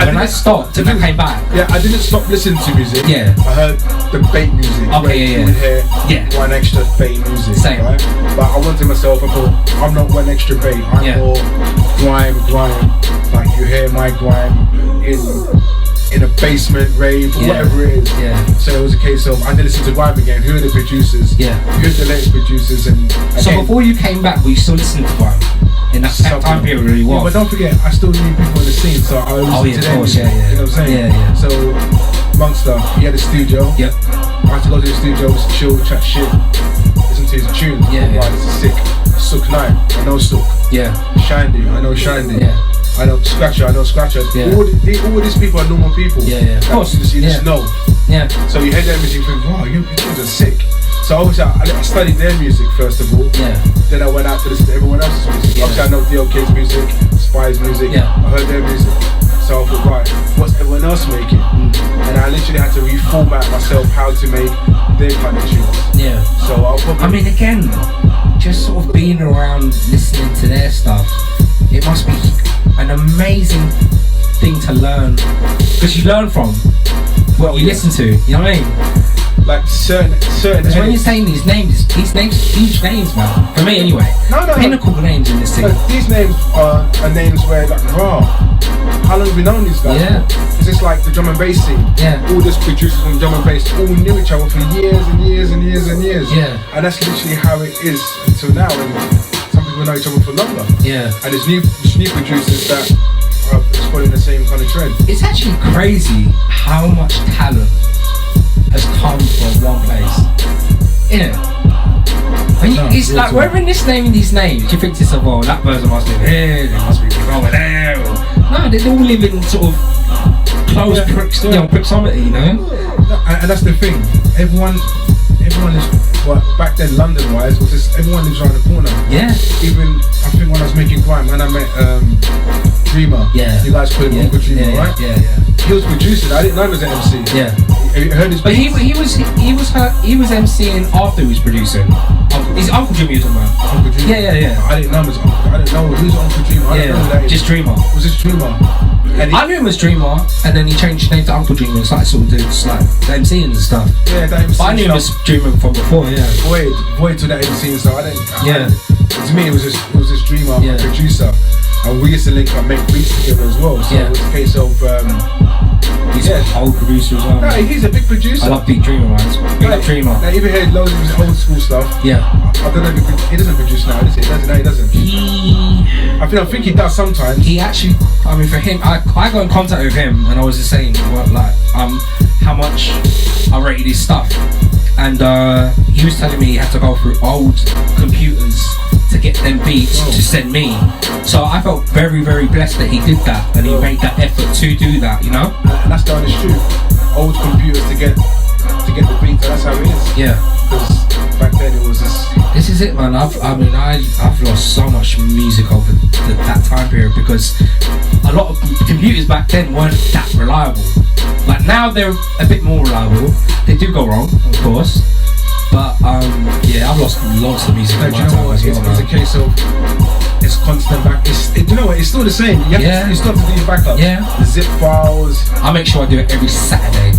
when I stopped and I came back. Yeah, I didn't stop listening to music. Yeah. I heard the bait music. Okay, you would hear one extra bait music. Same. Right? But I wanted myself, I thought, I'm not one extra bait. I'm more grime. Like you hear my grime in a basement rave, or whatever it is. Yeah. So it was a case of I had to listen to grime again. Who are the producers? Yeah. Who are the latest producers? And again, so before you came back, were you still listening to grime? In that time period, really was. Yeah, but don't forget, I still knew people in the scene, so I was listening to them. Course, you know what I'm saying? Yeah. So MONKSTAR, he had a studio. Yep. I had to go to the studio, just chill, chat shit, listen to his tunes. Yeah. Right, this is sick. Sook Knight, I know Sook. Yeah. Shandy, I know Shandy. Yeah. I know Scratcher, I know Scratcher. Yeah. All these people are normal people. Yeah. Of course. You just know. Yeah. So you hear their music and think, wow, your tunes are sick. So obviously I studied their music first of all. Yeah. Then I went out to listen to everyone else's music. Obviously I know DLK's music, Spy's music. Yeah. I heard their music. So I thought, right, what's everyone else making? And I literally had to reformat myself how to make their kind of tunes. Yeah. So I'll probably. I mean, again, just sort of being around, listening to their stuff, it must be an amazing thing to learn, because you learn from what you listen to. You know what I mean? Like certain. Because when you're saying these names, huge names, man. For me, anyway. No. Pinnacle names in this thing. These names are names where like, raw. How long have we known these guys? Yeah. It's just like the drum and bass scene. Yeah. All these producers from drum and bass all knew each other for years and years and years and years. Yeah. And that's literally how it is until now. And some people know each other for longer. Yeah. And there's new producers that are following the same kind of trend. It's actually crazy how much talent has come from one place. Yeah. It's like we're in this naming these names. You think to yourself, oh, that person must live here, they must be over there. No, they all live in sort of close proximity, you know. And that's the thing. Everyone is, well, back then London-wise, was just everyone lives around the corner. Yeah. Even I think when I was making grime, when I met Dreamer. Yeah. You guys call him Uncle Dreamer, right? Yeah. He was producing. I didn't know he was an MC. Yeah. You heard his. But he was MCing after he was producing. Is Uncle Jimmy you're talking about? Uncle Dreamer. Yeah. I didn't know him as Uncle. I didn't know he was Uncle Dreamer. I didn't know who that is. Just Dreamer. Was this Dreamer? And I knew him as Dreamer, and then he changed his name to Uncle Dreamer and started sort of doing just like the MCing and stuff. Yeah, that MC. But I knew him as Dreamer from before. Yeah. Void to that MC, so I didn't. Yeah. To me, it was this Dreamer producer, and we used to link up, make beats together as well. So it was a case of. He's a whole producer as well. No, he's a big producer. I love Big Dreamer, man. Big Dreamer. Now, even heard loads of his old school stuff. Yeah. I don't know if he doesn't produce now, does he? He doesn't. I think he does sometimes. He actually, I mean, for him, I got in contact with him, and I was just saying, how much I rated his stuff, and he was telling me he had to go through old computers to get them beats to send me. So I felt very, very blessed that he did that, and he made that effort to do that, you know. And that's the honest truth. Old computers to get the beats, and that's how it is. Yeah. Because back then it was just. This is it, man. I've lost so much music over that time period, because a lot of computers back then weren't that reliable. Like now they're a bit more reliable. They do go wrong, of course, but I've lost lots of music in my time as well. It's a case of it's constant back. You know what? It's still the same. You still have to do your backup. Yeah. The zip files. I make sure I do it every Saturday.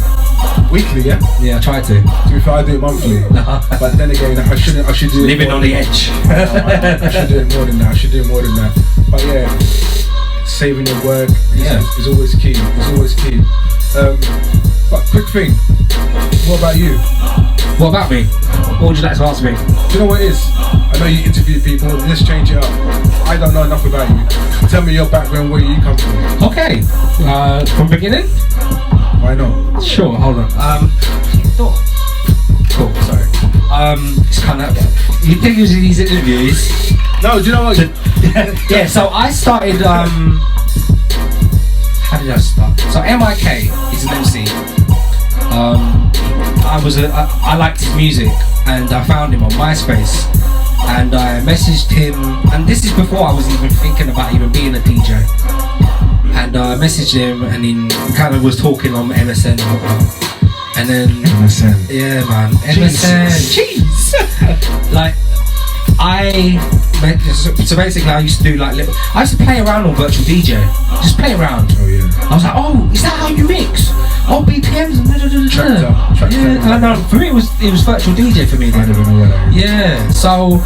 Weekly, yeah? Yeah, I try to. To be fair, I do it monthly. But then again, I should do it. Living on the edge. I should do it more than that. But yeah, saving your work is always key. But quick thing, what about you? What about me? What would you like to ask me? Do you know what it is? I know you interview people, let's change it up. I don't know enough about you. Tell me your background, where you come from. Okay, from beginning? Why not? Sure, hold on. Cool, sorry. It's kind of, you think usually these interviews? No, do you know what? Yeah, so I started, how did I start? So MIK is an MC. I liked his music and I found him on MySpace and I messaged him, and this is before I was even thinking about even being a DJ. And I messaged him and he kind of was talking on MSN and whatnot. And then MSN. Yeah, man. MSN. Jeez. Like, so basically I used to do like I used to play around on virtual DJ. Just play around. Oh yeah. I was like, oh, is that how you mix? Oh, BPMs and yeah. No, for me it was virtual DJ for me. I don't know what that is. Yeah. So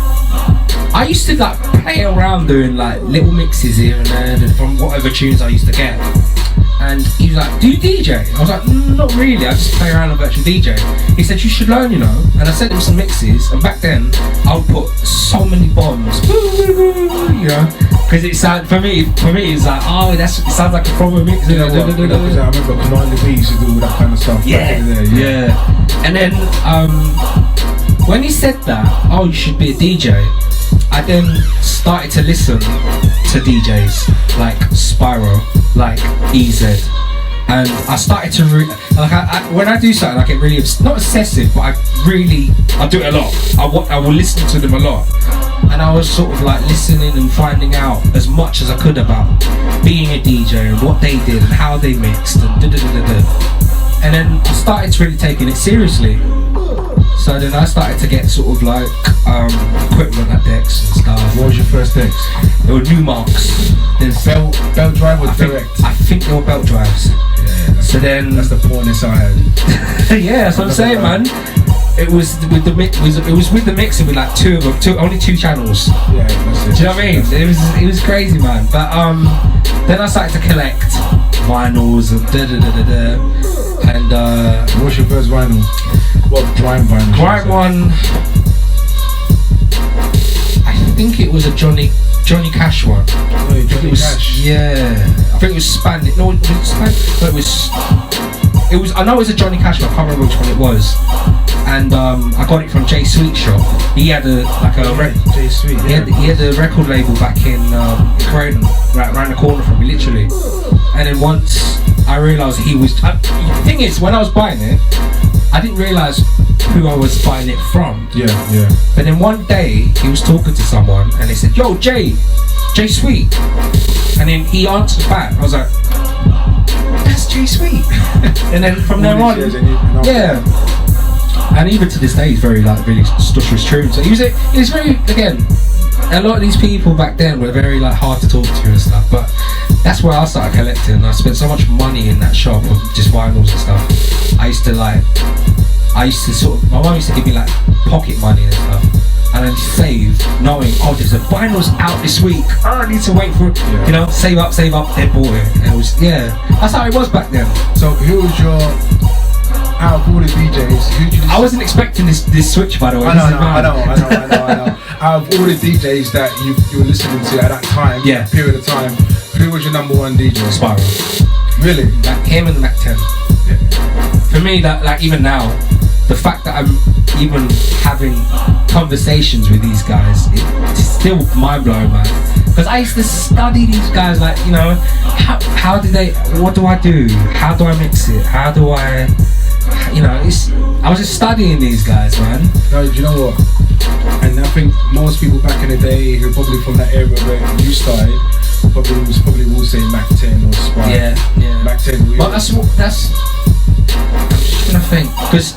I used to like play around doing like little mixes here and there from whatever tunes I used to get. And he was like, do you DJ? I was like, not really, I just play around on virtual DJ. He said, you should learn, you know. And I sent him some mixes, and back then, I would put so many bombs, you know. Because it sounded, for me, it's like, oh, it sounds like a proper mix. You know what? I remember Commander B used to do all that kind of stuff. Yeah, yeah. And then, when he said that, oh, you should be a DJ, I then started to listen to DJs like SPYRO, like EZ, and I started to when I do something I get really not obsessive, but I do it a lot. I will listen to them a lot, and I was sort of like listening and finding out as much as I could about being a DJ and what they did and how they mixed and and then I started really taking it seriously. So then I started to get sort of like equipment like decks and stuff. What was your first decks? They were new marks. There's belt drive or direct? I think they were belt drives. Yeah. So then that's the poorness I had. yeah, that's what I'm saying, man. It was with the mixer with like only two channels. Yeah, that's it. Do you know what I mean? It was crazy, man. But then I started to collect vinyls and and what's your first vinyl? What Grime vinyl? Grime one, I think it was a Johnny Cash one. Oh, Johnny Cash. Yeah, I think it was Spanish. No, was it Spanish? No, it was. I know it was a Johnny Cash one. I can't remember which one it was. And I got it from J Sweet's shop. He had J Sweet. Yeah. He had a record label back in Croydon, right around the corner from me, literally. And then once I realised he was. The thing is, when I was buying it, I didn't realise who I was buying it from. Yeah. But then one day he was talking to someone and they said, "Yo, J Sweet," and then he answered back. I was like, "That's J Sweet." And then from there on, yeah. And even to this day, he's very really stuck to his tunes. So he was very, again, a lot of these people back then were very like hard to talk to and stuff. But that's where I started collecting. I spent so much money in that shop of just vinyls and stuff. I used to sort of, my mum used to give me like pocket money and stuff, and I'd save, knowing, oh, there's a vinyl's out this week. Oh, I need to wait for it. Yeah. You know, save up, then bought it. And it was, that's how it was back then. So who was your, out of all the DJs, I wasn't expecting this switch, by the way. I know. Out of all the DJs that you were listening to at that time, period of time, who was your number one DJ? SPYRO. Really? Like him and the Mac 10. Yeah. For me, that like even now, the fact that I'm even having conversations with these guys, it's still mind blowing, man. Because I used to study these guys, like, you know, how do they? What do I do? How do I mix it? How do I? You know, I was just studying these guys, man. No, do you know what? And I think most people back in the day who are probably from that area where you started probably will say Mac 10 or Spy. Yeah. Mac 10. Well, that's. I'm just trying to think, because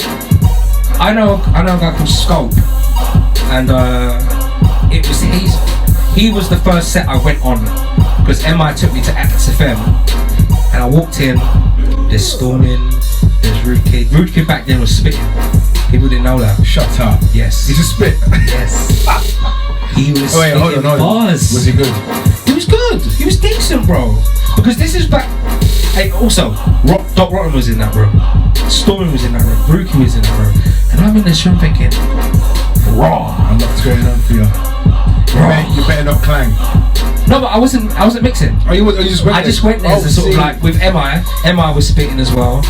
I know a guy called Scope, and it was he was the first set I went on, because MI took me to XFM, and I walked in. There's Storming. There's Rude Kid. Rude Kid back then was spitting. People didn't know that. Shut up. Yes. He's a spit. Yes. He was spitting bars. Was he good? He was good. He was decent, bro. Because this is back. Hey, also, Doc Rotten was in that, bro. Stormy was in that room, Brookie was in that room, and I'm in this room thinking, raw. And what's going on for you? You better not clang. No, but I wasn't mixing. Oh, you just went there? I just went there to sort of like with MI was spitting as well.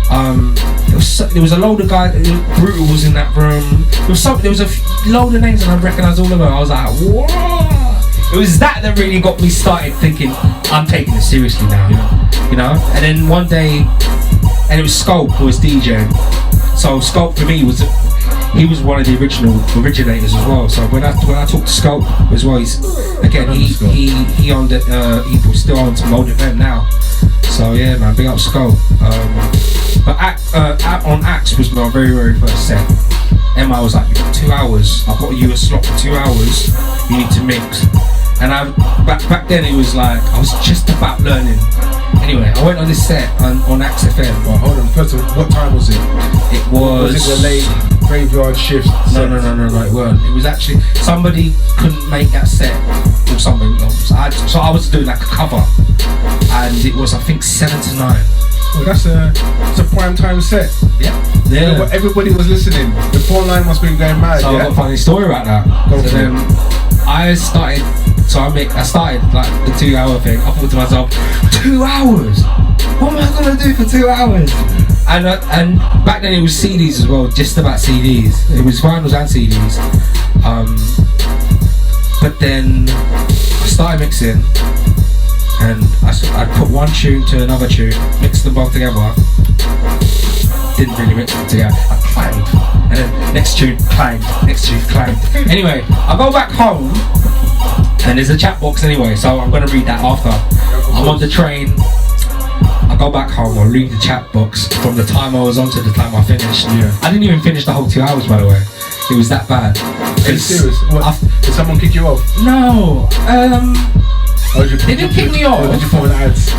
There was a load of guys. Brutal was in that room. There was a load of names and I recognised all of them. I was like, whoa! It was that really got me started thinking I'm taking it seriously now. You know. And then one day, and it was Scope who was DJing. So Scope for me he was one of the originators as well. So when I talked to Scope as well, he owned it. He was still on to Mode FM now. So yeah, man, big up Scope. But on Axe was my very, very first set. MI was like, you got 2 hours. I've got you a slot for 2 hours. You need to mix. And back then it was like I was just about learning. Anyway, I went on this set on Axe FM. Well, hold on. First of all, what time was it? It was. Was it the late graveyard shift? No, it weren't. It was actually somebody couldn't make that set or something. So I was doing like a cover, and it was I think 7 to 9. Well, that's a prime time set. Yeah. Everybody was listening. The phone line must have been going mad. So yeah? I've got a funny story about that. I started like the 2 hour thing. I thought to myself, 2 hours? What am I gonna do for 2 hours? And back then it was CDs as well, just about CDs. It was vinyls and CDs. But then I started mixing, and I put one tune to another tune, mixed them both together. Didn't really mix them together. I clanged, and then next tune clanged, next tune clanged. Anyway, I go back home, and there's a chat box anyway, so I'm gonna read that after. I'm on the train. I go back home, I'll read the chat box from the time I was on to the time I finished. Yeah. I didn't even finish the whole 2 hours, by the way. It was that bad. Are you serious? Did someone kick you off? No. They didn't kick me off. Or did you put in ads?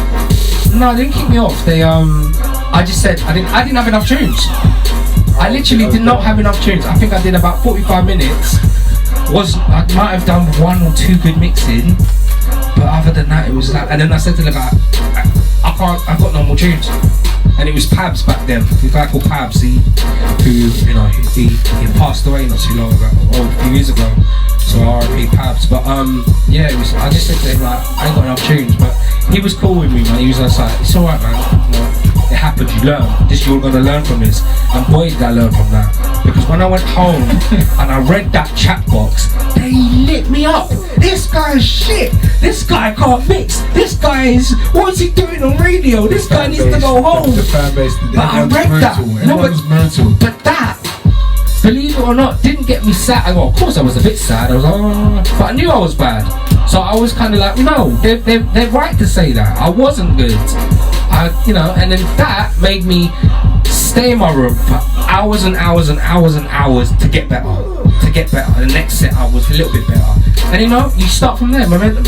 No, they didn't kick me off. They I just said I didn't have enough tunes. I literally did not have enough tunes. I think I did about 45 minutes. I might have done 1 or 2 good mixing, but other than that it was like. And then I said to the guy, I've got no more tunes. And it was Pabs back then, the guy called Pabs, he passed away not too long ago, or a few years ago. So R.I.P. Pabs. But yeah, it was. I just said to him like, I ain't got enough tunes, but he was cool with me, man. He was just like, it's alright, man. You know, it happened. You learn. You're gonna learn from this. And boy, did I learn from that. Because when I went home and I read that chat box, they lit me up. This guy's shit. This guy can't mix. This guy is. What's he doing on radio? This guy needs to go home. The fan base. But I read that. No, but that, believe it or not, didn't get me sad. Well, of course I was a bit sad. I was like, but I knew I was bad. So I was kind of like, no, they're right to say that. I wasn't good. And then that made me stay in my room for hours and hours and hours and hours to get better. The next set I was a little bit better. And you start from there, momentum.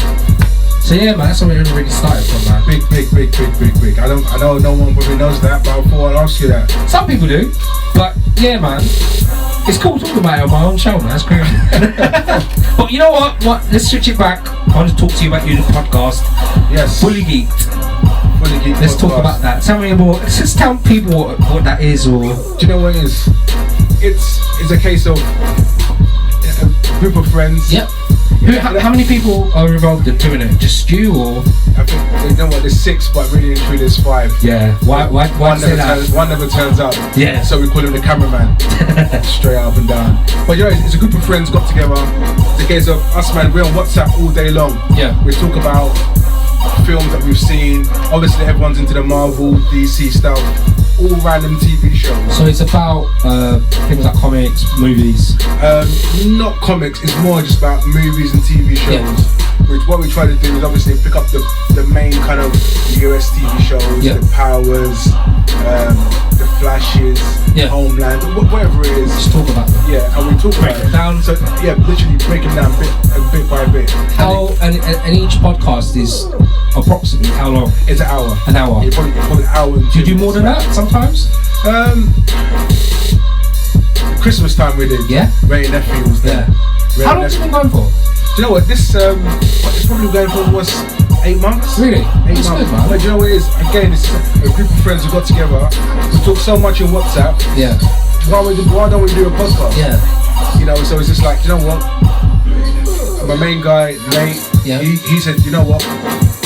So yeah, man, that's where it really started from, man. Big. I know no one probably knows that, but I thought I'd ask you that. Some people do, but yeah, man. It's cool talking about it on my own show, man. That's crazy. But you know what? Let's switch it back. I want to talk to you about your podcast. Yes. Fully Geeked. Let's podcast. talk about that. Tell me more. Just tell people what that is, or. Do you know what it is? It's a case of a group of friends. Yep. How many people are involved in doing it? Just you, or? I think there's 6, but really and truly there's 5. Yeah. Why say that? One never turns up. Yeah. So we call him the cameraman. Straight up and down. But it's a group of friends got together. It's a case of us, man. We're on WhatsApp all day long. Yeah. We talk about films that we've seen. Obviously, everyone's into the Marvel, DC stuff. All random TV shows. So it's about things like comics, movies. Not comics. It's more just about movies and TV shows. Yeah. Which what we try to do is obviously pick up the main kind of US TV shows, yeah. The Powers, the Flashes, yeah. Homeland, whatever it is. Just talk about them. Yeah, and we talk break about it down. So yeah, literally break it down bit by bit. And each podcast is approximately how long? It's an hour. An hour. Yeah, probably an hour. And do you do more than that sometimes? Christmas time we did. Yeah. Ray and Nephew was there. Yeah. How long has it been going for? Do you know what? This it's probably going for 8 months. Really? 8 months. Good, man. But you know what it is? Again, it's a group of friends who got together. We talk so much on WhatsApp. Yeah. Why don't we do a podcast? Yeah. You know, so it's just like, you know what? My main guy, Nate, he said, you know what?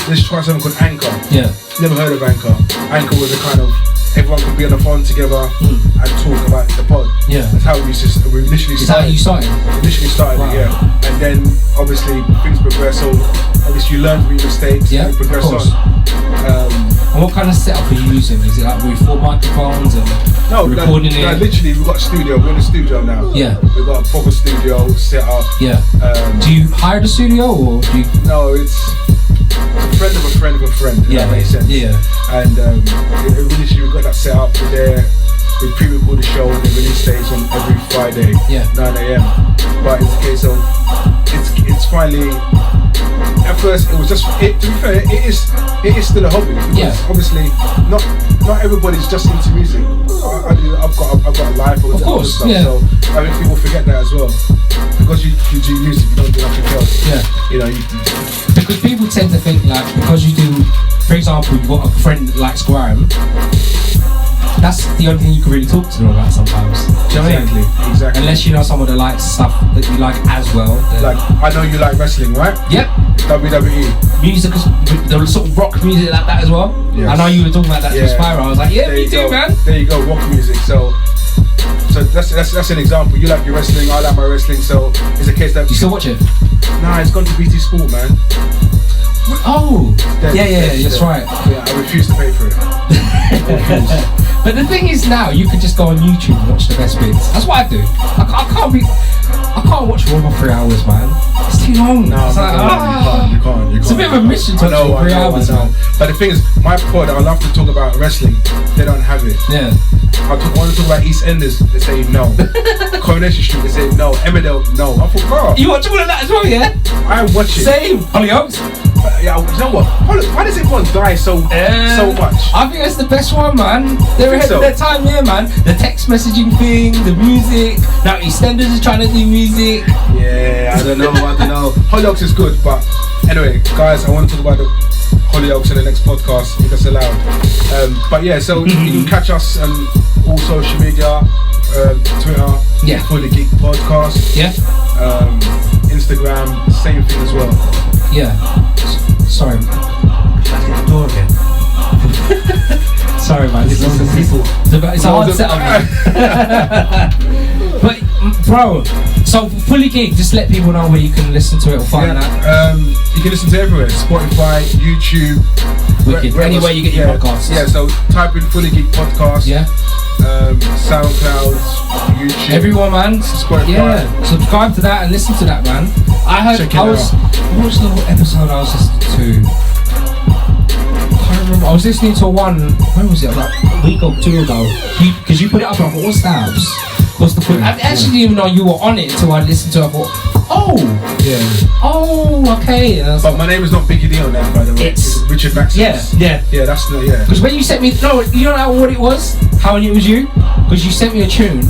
Let's try something called Anchor. Yeah. Never heard of Anchor. Anchor was a kind of, everyone could be on the phone together and talk about the pod. Yeah. That's how we initially started. Is that how you started? Initially started, wow. yeah. And then obviously things progress. So obviously you learn from your mistakes. Yeah, and you progress on. And what kind of setup are you using? Is it like with 4 microphones and recording it? No, literally we've got a studio. We're in a studio now. Yeah. We've got a proper studio set up. Yeah. Do you hire the studio or do you? No, it's a friend of a friend of a friend. Yeah, that makes sense. Yeah. And initially we got that set up. We're there. We pre-record the show. The release dates on every Friday, 9 AM. But it's a case of it's finally. At first, it was just. To be fair, it is still a hobby. Because obviously, not everybody's just into music. I've got a life. Of course. Stuff, so I think people forget that as well. Because you do music, you don't do nothing else. Yeah. You know. Because people tend to think like because you do, for example, you've got a friend that likes grime. That's the only thing you can really talk to them about sometimes. Do you know what I mean? Exactly. Unless you know someone that likes stuff that you like as well. Like, I know you like wrestling, right? Yep. WWE. Music, the sort of rock music like that as well. Yes. I know you were talking about that with SPYRO. I was like, yeah, me too, man. There you go, rock music. So that's an example. You like your wrestling, I like my wrestling. So it's a case that you still watch it. Nah, it's gone to BT Sport, man. Oh, that's right. Yeah, I refuse to pay for it. But the thing is now, you can just go on YouTube and watch the best bits. That's what I do. I can't watch for over 3 hours, man. It's too long. No, it's like, you can't. It's a bit of a mission to watch for 3 hours, man. But the thing is, my pod, I love to talk about wrestling. They don't have it. Yeah. I want to talk about EastEnders. They say no. Coronation Street. They say no. Emmerdale, no. I thought, bro. You watch all of that as well, yeah? I watch it. Same. Hollyoaks. Yeah, you know what? Why does everyone die so much? I think that's the best one, man. They're ahead of their time, yeah, man. The text messaging thing, the music. Now EastEnders is trying to do music. Yeah, I don't know. Hollyoaks is good, but anyway, guys, I want to talk about the Hollyoaks in the next podcast, if that's allowed. But yeah, so you can catch us on all social media, Twitter, Fully Geek Podcast. Yeah. Instagram, same thing as well. Yeah. Sorry. Should I get the door again? Sorry, man. This is people. It's a hard setup, man. But, bro, so Fully Geek, just let people know where you can listen to it or find that. You can listen to everywhere. Spotify, YouTube. Anywhere you get your podcasts. Yeah, so type in Fully Geek Podcast. Yeah. SoundCloud, YouTube. Everyone, man. Spotify. Yeah. Subscribe to that and listen to that, man. What was the episode I was listening to? I can't remember. I was listening to one. When was it? Like a week or 2 ago. Because you put it up. I thought, what's that? What's the point? I actually didn't even know you were on it until I listened to it. I thought, okay. But my name is not Biggie D on that, by the way. It's Richard Maxwell. Yeah, that's the Because when you sent me, you know what it was? How it was you? Because you sent me a tune.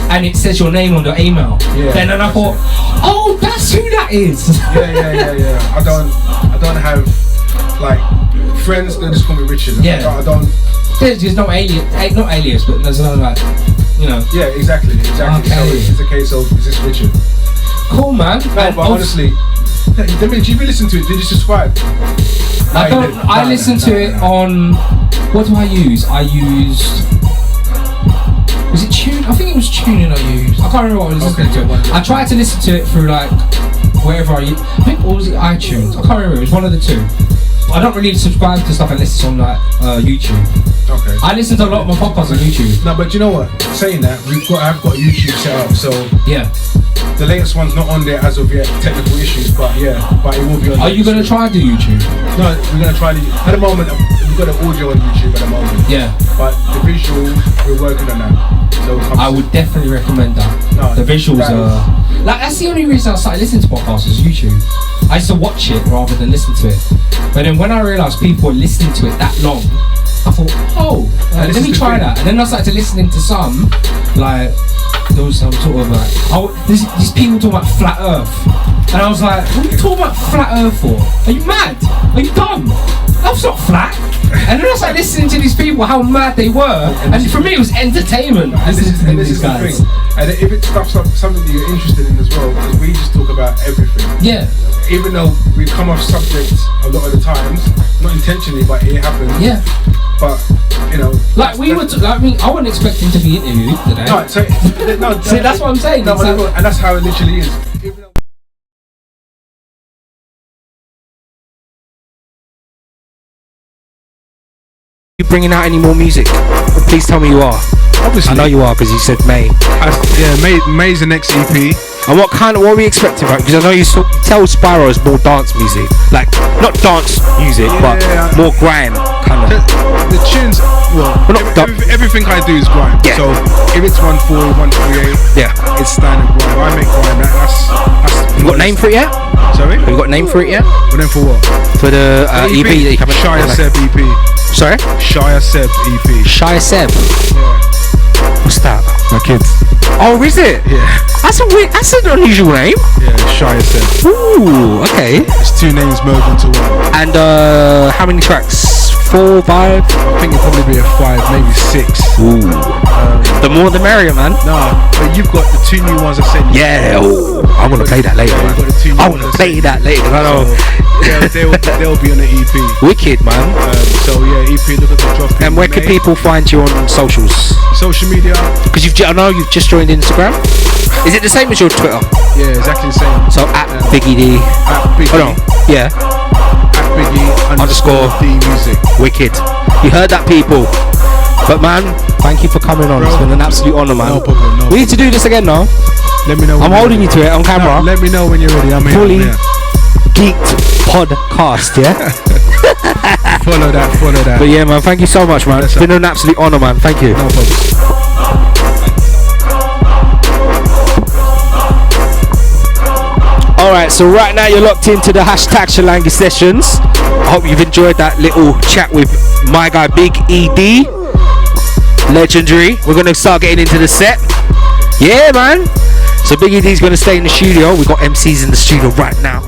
And it says your name on the email. Yeah. Then I thought, that's who that is. Yeah. I don't have like friends that just call me Richard. Yeah. I don't. There's no alias, not alias, but there's no like, you know. Yeah, exactly. Okay. So it's a case of is this Richard? Cool, man. No, but honestly, did you listen to it? Did you subscribe? I listened to it on. What do I use? I used. Was it Tune? I think it was Tuning I used. I can't remember what I was listening to. I tried to listen to it through like wherever I think, or was it iTunes? I can't remember. It was one of the two. I don't really subscribe to stuff unless it's on like YouTube. Okay. I listen to a lot of my podcasts on YouTube. No, but you know what? Saying that, I've got YouTube set up, so yeah. The latest one's not on there as of yet, technical issues, but it will be on. Are you gonna try to do YouTube? No, we're gonna try at the moment. We've got an audio on YouTube at the moment. Yeah. But the visual, we're working on that. So I would definitely recommend that. No, the visuals are like that's the only reason I started listening to podcasts is YouTube. I used to watch it rather than listen to it. But then when I realised people were listening to it that long, I thought, let me try that. And then I started listening to some, like, there was some sort of like, these people talking about flat earth. And I was like, what are you talking about flat earth for? Are you mad? Are you dumb? was not flat. And then I was like listening to these people, how mad they were, and for me it was entertainment. This is the thing. And if it's something that you're interested in as well, because we just talk about everything. Yeah. Even though we come off subjects a lot of the times, not intentionally, but it happens. Yeah. But you know, like we were, I mean, I wasn't expecting to be interviewed today. No, so no, see, that's what I'm saying. No, and that's how it literally is. You bringing out any more music? Please tell me you are. Obviously. I know you are because you said May. May's the next EP. And what are we expecting, right? Because I know you tell SPYRO is more dance music, like not dance music, but more grime kind of. The tunes, everything I do is grime. Yeah. So if it's 140, 138, it's standard grime. I make grime. That's you got a name for it yet? Sorry? Have you got a name for it yet? What name for what? For the EP that you come Shia Seb EP. Sorry? Shia Seb EP. Shia Seb. Yeah. What's that? My kids. Oh, is it? Yeah. That's an unusual name. Yeah, Shia Seb. Ooh, okay. It's two names merged into one. And how many tracks? 4, 5? I think it'll probably be a 5, maybe 6. Ooh. The more the merrier, man. Nah, but you've got the 2 new ones I sent you. Yeah. Oh, I want to play that later, man. I want to play that later. I know. They'll be on the EP. Wicked, man. So yeah, EP. Look at the drop. And where can people find you on socials? Social media. Because I know you've just joined Instagram. Is it the same as your Twitter? Yeah, exactly the same. So at Biggie D. At Biggie. Oh no. Yeah. At Biggie _ D Music. Wicked. You heard that, people. But man, thank you for coming on. It's been an absolute honour, man. No problem. We need to do this again now. Let me know. I'm holding you to it on camera. Let me know when you're ready. I'm here. Fully geeked podcast, yeah. Follow that. But yeah, man, thank you so much, man. It's been an absolute honour, man. Thank you. No problem. Alright, so right now you're locked into the hashtag #SHILANGUSESSIONS. I hope you've enjoyed that little chat with my guy Big ED. Legendary. We're gonna start getting into the set. Yeah, man. So Big ED's gonna stay in the studio. We've got MCs in the studio right now.